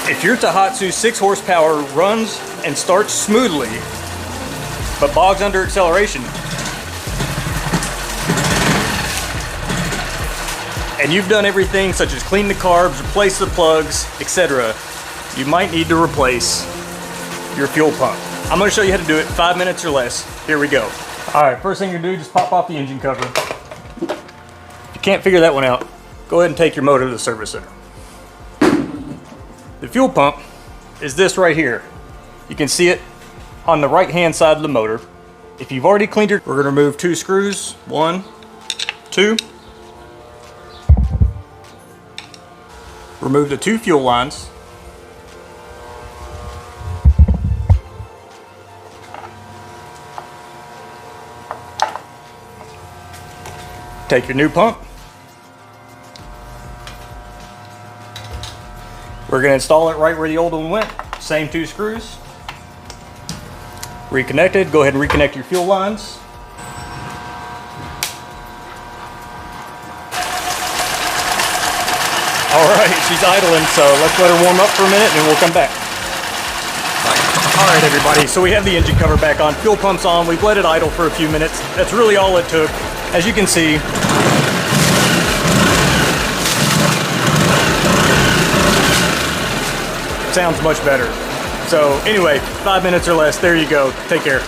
If your Tohatsu 6 horsepower runs and starts smoothly, but bogs under acceleration, and you've done everything such as clean the carbs, replace the plugs, etc., you might need to replace your fuel pump. I'm going to show you how to do it in 5 minutes or less. Here we go. Alright, first thing you're going to do, just pop off the engine cover. If you can't figure that one out, go ahead and take your motor to the service center. The fuel pump is this right here. You can see it on the right hand side of the motor. If you've already cleaned it, we're going to remove 2 screws. 1, 2. Remove the 2 fuel lines. Take your new pump. We're going to install it right where the old one went. Same 2 screws. Reconnected. Go ahead and reconnect your fuel lines. Alright, she's idling, so let's let her warm up for a minute and then we'll come back. Alright everybody, so we have the engine cover back on, fuel pump's on, we've let it idle for a few minutes. That's really all it took. As you can see, sounds much better. So anyway, 5 minutes or less, there you go. Take care.